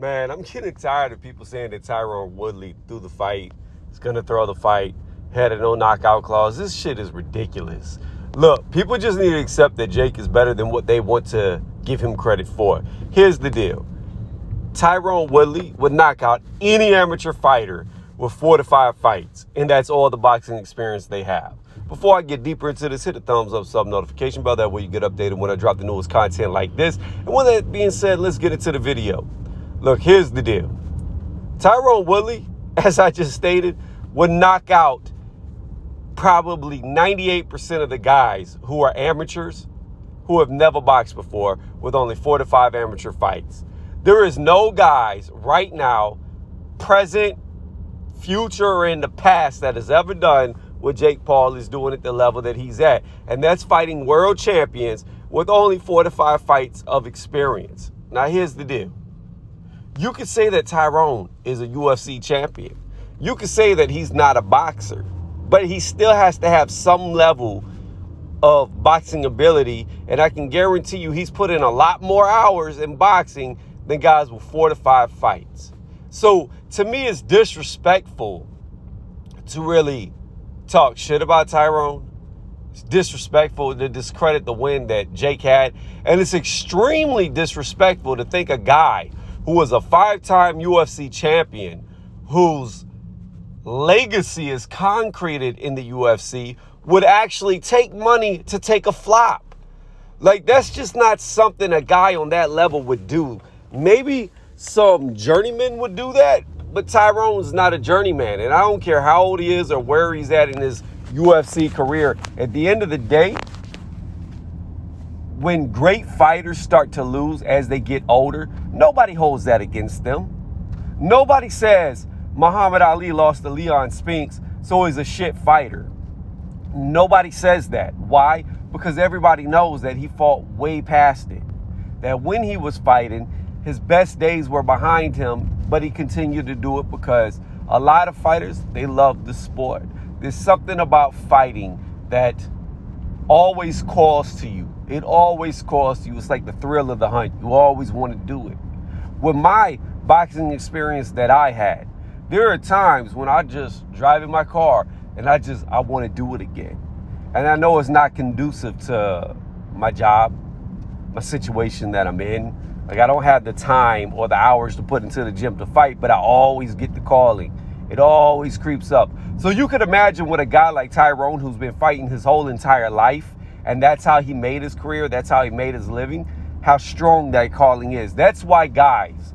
Man, I'm getting tired of people saying that Tyrone Woodley threw the fight, is going to throw the fight, had a no knockout clause. This shit is ridiculous. Look, people just need to accept that Jake is better than what they want to give him credit for. Here's the deal. Tyrone Woodley would knock out any amateur fighter with 4 to 5 fights, and that's all the boxing experience they have. Before I get deeper into this, hit the thumbs up, sub notification bell. That way you get updated when I drop the newest content like this. And with that being said, let's get into the video. Look, here's the deal. Tyrone Woodley, as I just stated, would knock out probably 98% of the guys who are amateurs who have never boxed before with only 4 to 5 amateur fights. There is no guys right now, present, future, or in the past that has ever done what Jake Paul is doing at the level that he's at. And that's fighting world champions with only 4 to 5 fights of experience. Now, here's the deal. You could say that Tyrone is a UFC champion. You could say that he's not a boxer, but he still has to have some level of boxing ability. And I can guarantee you he's put in a lot more hours in boxing than guys with 4 to 5 fights. So to me, it's disrespectful to really talk shit about Tyrone. It's disrespectful to discredit the win that Jake had. And it's extremely disrespectful to think a guy who was a 5-time UFC champion, whose legacy is concreted in the UFC, would actually take money to take a flop. Like, that's just not something a guy on that level would do. Maybe some journeyman would do that, but Tyrone's not a journeyman. And I don't care how old he is or where he's at in his UFC career. At the end of the day, when great fighters start to lose as they get older, nobody holds that against them. Nobody says Muhammad Ali lost to Leon Spinks, so he's a shit fighter. Nobody says that. Why? Because everybody knows that he fought way past it. That when he was fighting, his best days were behind him, but he continued to do it because a lot of fighters, they love the sport. There's something about fighting that always calls to you. It always calls to you. It's like the thrill of the hunt. You always want to do it. With my boxing experience that I had, there are times when I just drive in my car and I want to do it again. And I know it's not conducive to my job, my situation that I'm in. Like, I don't have the time or the hours to put into the gym to fight, but I always get the calling. It always creeps up. So you could imagine with a guy like Tyrone, who's been fighting his whole entire life, and that's how he made his career, that's how he made his living, how strong that calling is. That's why guys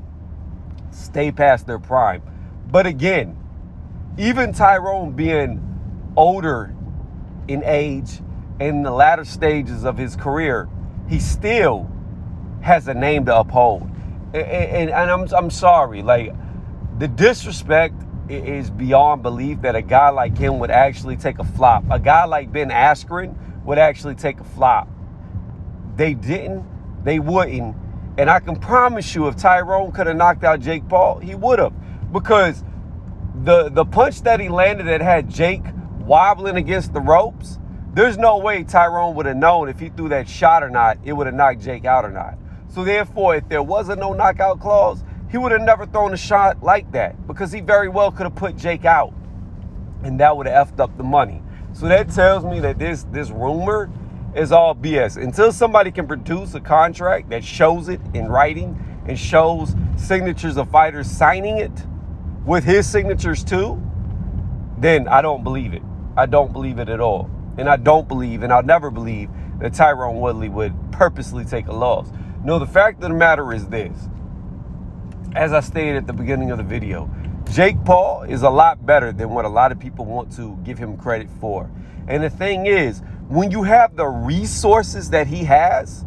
stay past their prime. But again, even Tyrone being older in age, in the latter stages of his career, he still has a name to uphold. And I'm sorry, like, the disrespect is beyond belief that a guy like him would actually take a flop. A guy like Ben Askren would actually take a flop. They didn't, they wouldn't. And I can promise you, if Tyrone could have knocked out Jake Paul, he would have. Because the punch that he landed that had Jake wobbling against the ropes, there's no way Tyrone would have known if he threw that shot or not, it would have knocked Jake out or not. So therefore, if there was a no knockout clause, he would have never thrown a shot like that, because he very well could have put Jake out, and that would have effed up the money. So that tells me that this rumor is all BS. Until somebody can produce a contract that shows it in writing and shows signatures of fighters signing it with his signatures too, then I don't believe it. I don't believe it at all. And I don't believe, and I'll never believe, that Tyrone Woodley would purposely take a loss. No, the fact of the matter is this. As I stated at the beginning of the video, Jake Paul is a lot better than what a lot of people want to give him credit for. And the thing is, when you have the resources that he has,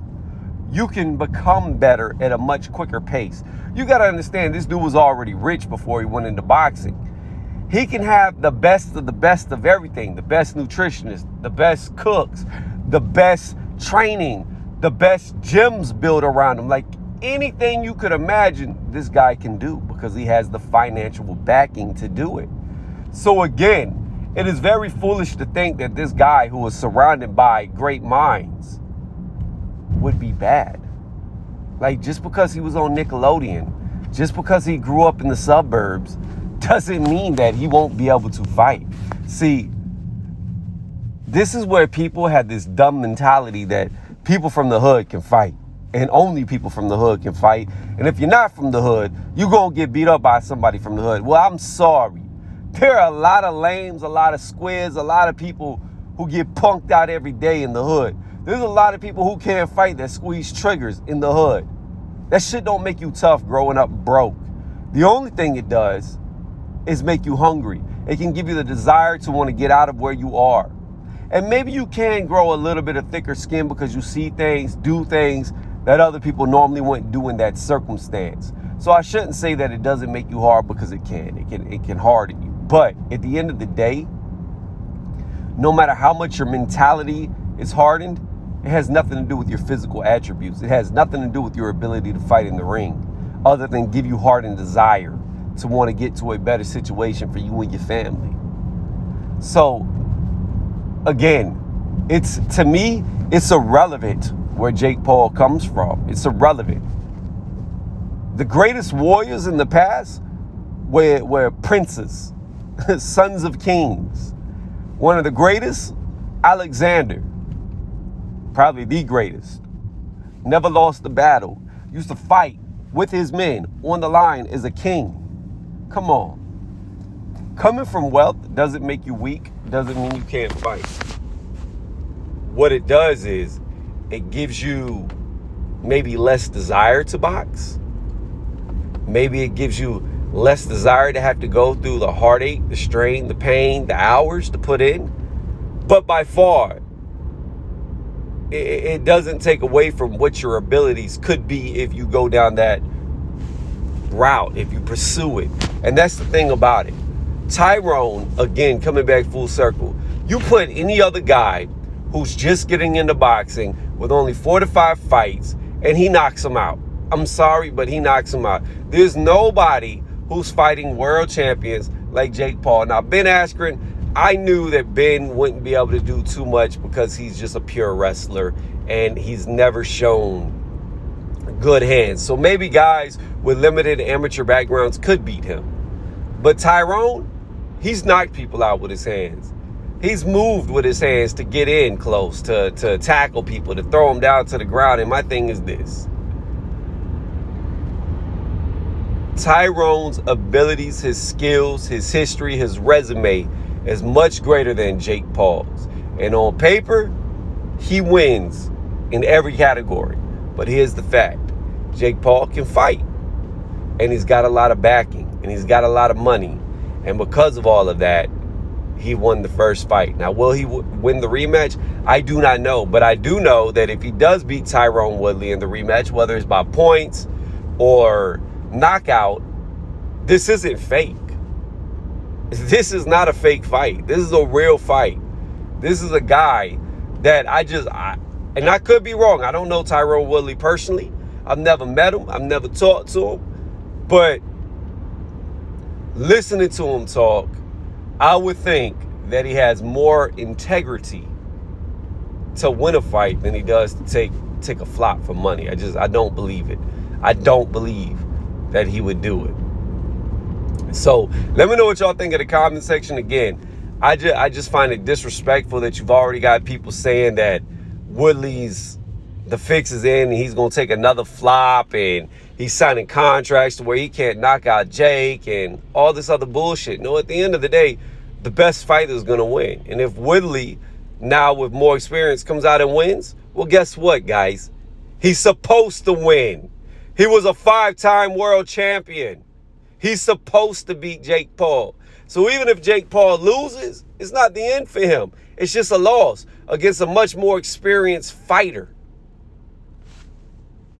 you can become better at a much quicker pace. You got to understand, this dude was already rich before he went into boxing. He can have the best of everything, the best nutritionists, the best cooks, the best training, the best gyms built around him. Like, anything you could imagine, this guy can do, because he has the financial backing to do it. So again, it is very foolish to think that this guy who was surrounded by great minds would be bad. Like, just because he was on Nickelodeon, Just because he grew up in the suburbs doesn't mean that he won't be able to fight. See, this is where people had this dumb mentality that people from the hood can fight. And only people from the hood can fight. And if you're not from the hood, you're going to get beat up by somebody from the hood. Well, I'm sorry. There are a lot of lames, a lot of squids, a lot of people who get punked out every day in the hood. There's a lot of people who can't fight that squeeze triggers in the hood. That shit don't make you tough growing up broke. The only thing it does is make you hungry. It can give you the desire to want to get out of where you are. And maybe you can grow a little bit of thicker skin because you see things, do things that other people normally wouldn't do in that circumstance. So I shouldn't say that it doesn't make you hard, because it can. It can harden you. But at the end of the day, no matter how much your mentality is hardened, it has nothing to do with your physical attributes. It has nothing to do with your ability to fight in the ring, other than give you hardened desire to want to get to a better situation for you and your family. So again, to me, it's irrelevant where Jake Paul comes from. It's irrelevant. The greatest warriors in the past were princes, sons of kings. One of the greatest, Alexander, probably the greatest, never lost a battle, used to fight with his men on the line as a king. Come on. Coming from wealth doesn't make you weak, doesn't mean you can't fight. What it does is it gives you maybe less desire to box. Maybe it gives you less desire to have to go through the heartache, the strain, the pain, the hours to put in. But by far, it doesn't take away from what your abilities could be if you go down that route, if you pursue it. And that's the thing about it. Tyrone, again, coming back full circle, you put any other guy who's just getting into boxing with only 4 to 5 fights, and he knocks him out. I'm sorry, but he knocks him out. There's nobody who's fighting world champions like Jake Paul. Now, Ben Askren, I knew that Ben wouldn't be able to do too much because he's just a pure wrestler and he's never shown good hands. So maybe guys with limited amateur backgrounds could beat him. But Tyrone, he's knocked people out with his hands. He's moved with his hands to get in close, to tackle people, to throw them down to the ground. And my thing is this. Tyrone's abilities, his skills, his history, his resume is much greater than Jake Paul's. And on paper, he wins in every category. But here's the fact. Jake Paul can fight. And he's got a lot of backing. And he's got a lot of money. And because of all of that, he won the first fight. Now, will he win the rematch? I do not know. But I do know that if he does beat Tyrone Woodley in the rematch, whether it's by points or knockout, this isn't fake. This is not a fake fight. This is a real fight. This is a guy that and I could be wrong. I don't know Tyrone Woodley personally. I've never met him. I've never talked to him. But listening to him talk, I would think that he has more integrity to win a fight than he does to take a flop for money. I don't believe it. I don't believe that he would do it. So let me know what y'all think in the comment section. Again, I just find it disrespectful that you've already got people saying that the fix is in and he's going to take another flop and he's signing contracts to where he can't knock out Jake and all this other bullshit. No, at the end of the day, the best fighter is going to win. And if Woodley, now with more experience, comes out and wins, well, guess what, guys? He's supposed to win. He was a 5-time world champion. He's supposed to beat Jake Paul. So even if Jake Paul loses, it's not the end for him. It's just a loss against a much more experienced fighter.